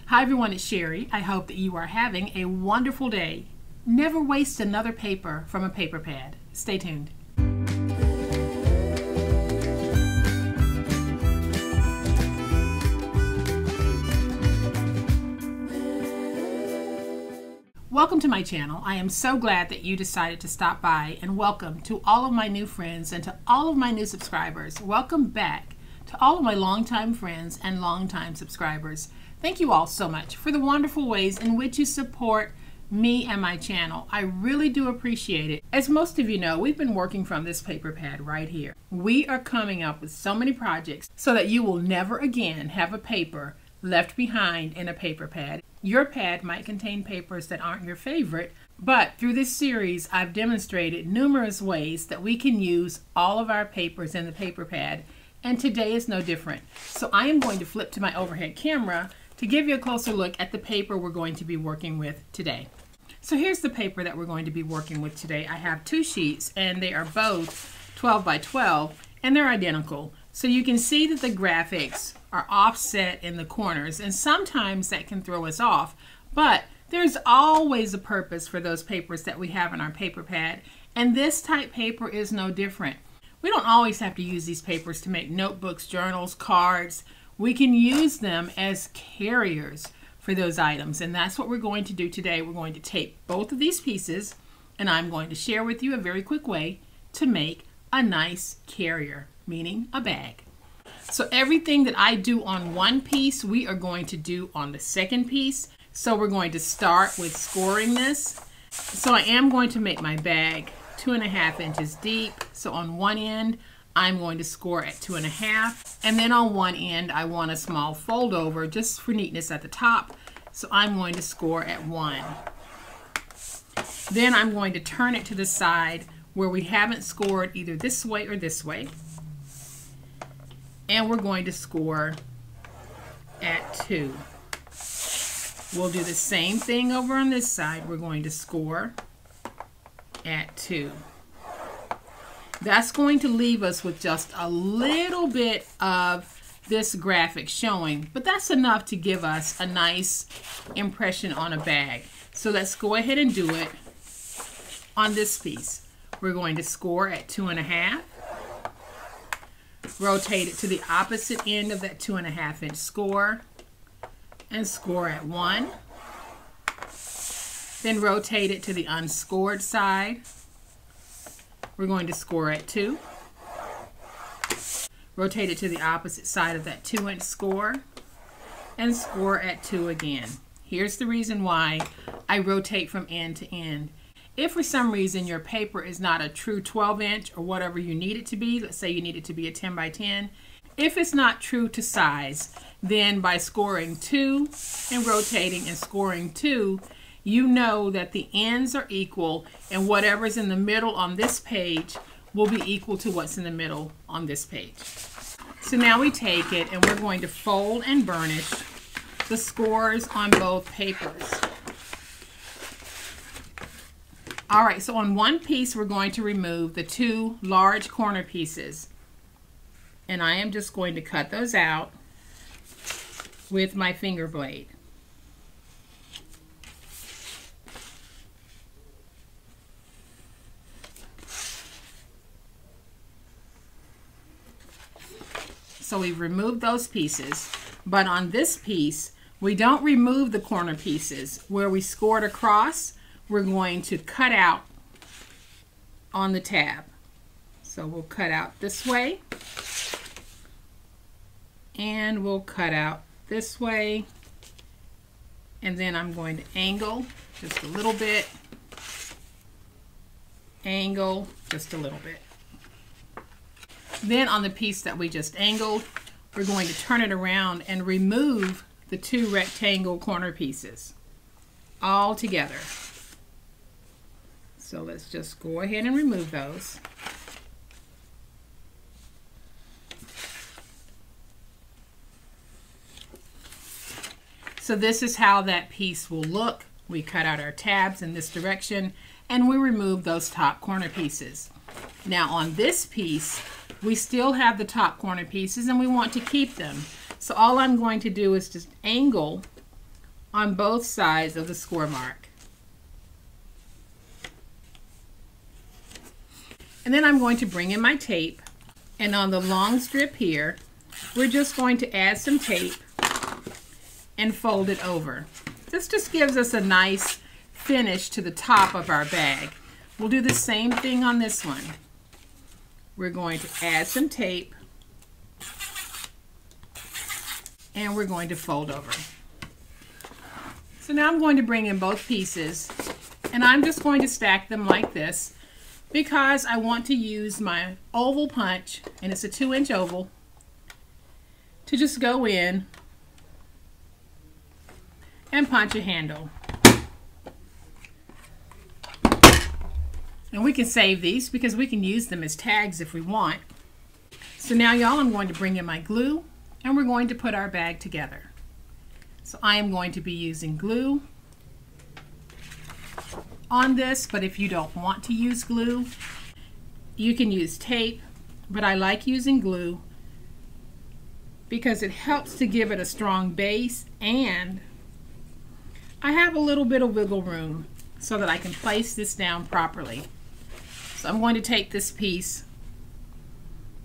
Hi everyone, it's Sherry. I hope that you are having a wonderful day. Never waste another paper from a paper pad. Stay tuned. Welcome to my channel. I am so glad that you decided to stop by, and welcome to all of my new friends and to all of my new subscribers. Welcome back to all of my longtime friends and longtime subscribers. Thank you all so much for the wonderful ways in which you support me and my channel. I really do appreciate it. As most of you know, we've been working from this paper pad right here. We are coming up with so many projects so that you will never again have a paper left behind in a paper pad. Your pad might contain papers that aren't your favorite, but through this series I've demonstrated numerous ways that we can use all of our papers in the paper pad, and today is no different. So I am going to flip to my overhead camera to give you a closer look at the paper we're going to be working with today. So here's the paper that we're going to be working with today. I have two sheets and they are both 12 by 12 and they're identical. So you can see that the graphics are offset in the corners, and sometimes that can throw us off, but there's always a purpose for those papers that we have in our paper pad, and this type paper is no different. We don't always have to use these papers to make notebooks, journals, cards. We can use them as carriers for those items, and that's what we're going to do today. We're going to tape both of these pieces, and I'm going to share with you a very quick way to make a nice carrier, meaning a bag. So everything that I do on one piece, we are going to do on the second piece. So we're going to start with scoring this. So I am going to make my bag 2.5 inches deep. So on one end, I'm going to score at 2.5, and then on one end I want a small fold over just for neatness at the top, so I'm going to score at 1. Then I'm going to turn it to the side where we haven't scored either this way or this way, and we're going to score at 2. We'll do the same thing over on this side. We're going to score at 2. That's going to leave us with just a little bit of this graphic showing, but that's enough to give us a nice impression on a bag. So let's go ahead and do it on this piece. We're going to score at 2.5, rotate it to the opposite end of that 2.5 inch score, and score at 1. Then rotate it to the unscored side. We're going to score at 2. Rotate it to the opposite side of that 2 inch score and score at 2 again. Here's the reason why I rotate from end to end. If for some reason your paper is not a true 12 inch or whatever you need it to be, let's say you need it to be a 10 by 10, if it's not true to size, then by scoring 2 and rotating and scoring 2, you know that the ends are equal, and whatever's in the middle on this page will be equal to what's in the middle on this page. So now we take it and we're going to fold and burnish the scores on both papers. Alright, so on one piece we're going to remove the 2 large corner pieces, and I am just going to cut those out with my finger blade. So we've removed those pieces, but on this piece we don't remove the corner pieces. Where we scored across, we're going to cut out on the tab. So we'll cut out this way, and we'll cut out this way, and then I'm going to angle just a little bit, angle just a little bit. Then on the piece that we just angled, we're going to turn it around and remove the 2 rectangle corner pieces all together. So let's just go ahead and remove those. So this is how that piece will look. We cut out our tabs in this direction and we remove those top corner pieces. Now on this piece, we still have the top corner pieces and we want to keep them. So all I'm going to do is just angle on both sides of the score mark. And then I'm going to bring in my tape, and on the long strip here, we're just going to add some tape and fold it over. This just gives us a nice finish to the top of our bag. We'll do the same thing on this one. We're going to add some tape and we're going to fold over. So now I'm going to bring in both pieces, and I'm just going to stack them like this because I want to use my oval punch, and it's a 2-inch oval, to just go in and punch a handle. And we can save these because we can use them as tags if we want. So now, y'all, I'm going to bring in my glue and we're going to put our bag together. So I am going to be using glue on this, but if you don't want to use glue, you can use tape, but I like using glue because it helps to give it a strong base, and I have a little bit of wiggle room so that I can place this down properly. So I'm going to take this piece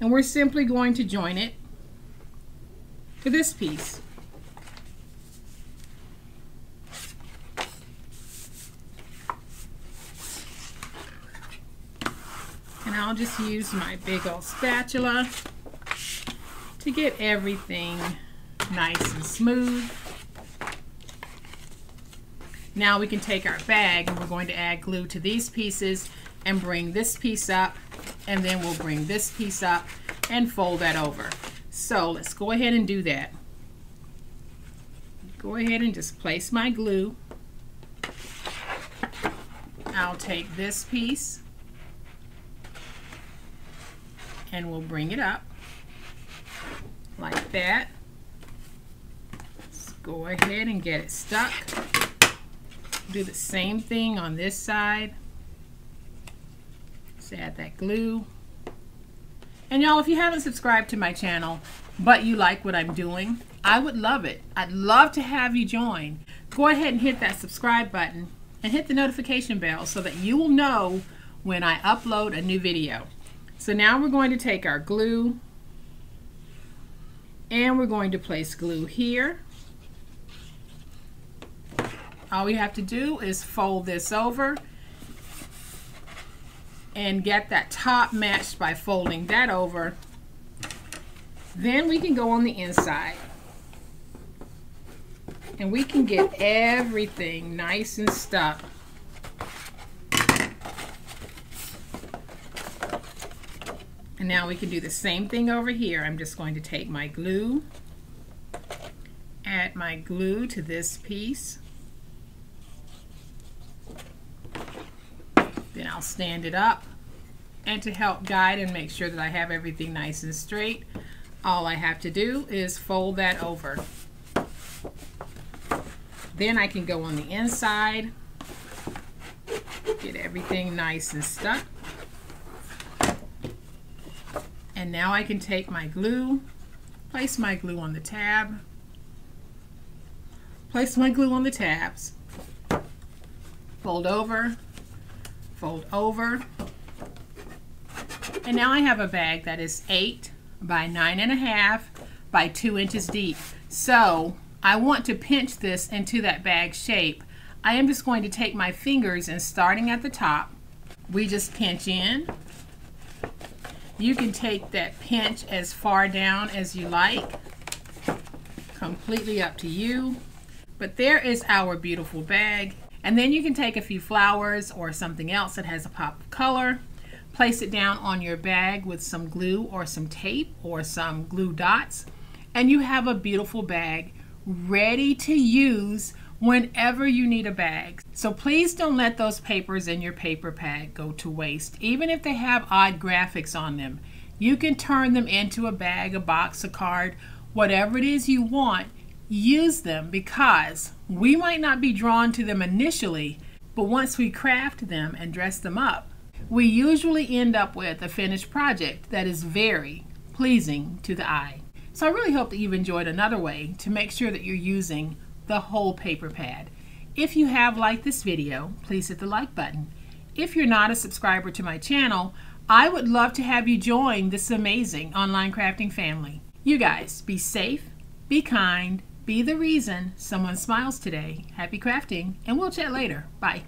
and we're simply going to join it to this piece. And I'll just use my big old spatula to get everything nice and smooth. Now we can take our bag and we're going to add glue to these pieces and bring this piece up, and then we'll bring this piece up and fold that over. So let's go ahead and do that. Go ahead and just place my glue. I'll take this piece and we'll bring it up like that. Let's go ahead and get it stuck. Do the same thing on this side. Let's add that glue. And y'all, if you haven't subscribed to my channel, but you like what I'm doing, I would love it. I'd love to have you join. Go ahead and hit that subscribe button and hit the notification bell so that you will know when I upload a new video. So now we're going to take our glue and we're going to place glue here. All we have to do is fold this over and get that top matched by folding that over. Then we can go on the inside and we can get everything nice and stuck. And now we can do the same thing over here. I'm just going to take my glue, add my glue to this piece. Then I'll stand it up, and to help guide and make sure that I have everything nice and straight, all I have to do is fold that over. Then I can go on the inside, get everything nice and stuck. And now I can take my glue, place my glue on the tab, place my glue on the tabs, fold over, and now I have a bag that is 8 by 9.5 by 2 inches deep. So I want to pinch this into that bag shape. I am just going to take my fingers and starting at the top, we just pinch in. You can take that pinch as far down as you like, completely up to you. But there is our beautiful bag. And then you can take a few flowers or something else that has a pop of color, place it down on your bag with some glue or some tape or some glue dots, and you have a beautiful bag ready to use whenever you need a bag. So please don't let those papers in your paper bag go to waste. Even if they have odd graphics on them, you can turn them into a bag, a box, a card, whatever it is you want. Use them, because we might not be drawn to them initially, but once we craft them and dress them up, we usually end up with a finished project that is very pleasing to the eye. So I really hope that you've enjoyed another way to make sure that you're using the whole paper pad. If you have liked this video, please hit the like button. If you're not a subscriber to my channel, I would love to have you join this amazing online crafting family. You guys, be safe, be kind, be the reason someone smiles today. Happy crafting, and we'll chat later. Bye.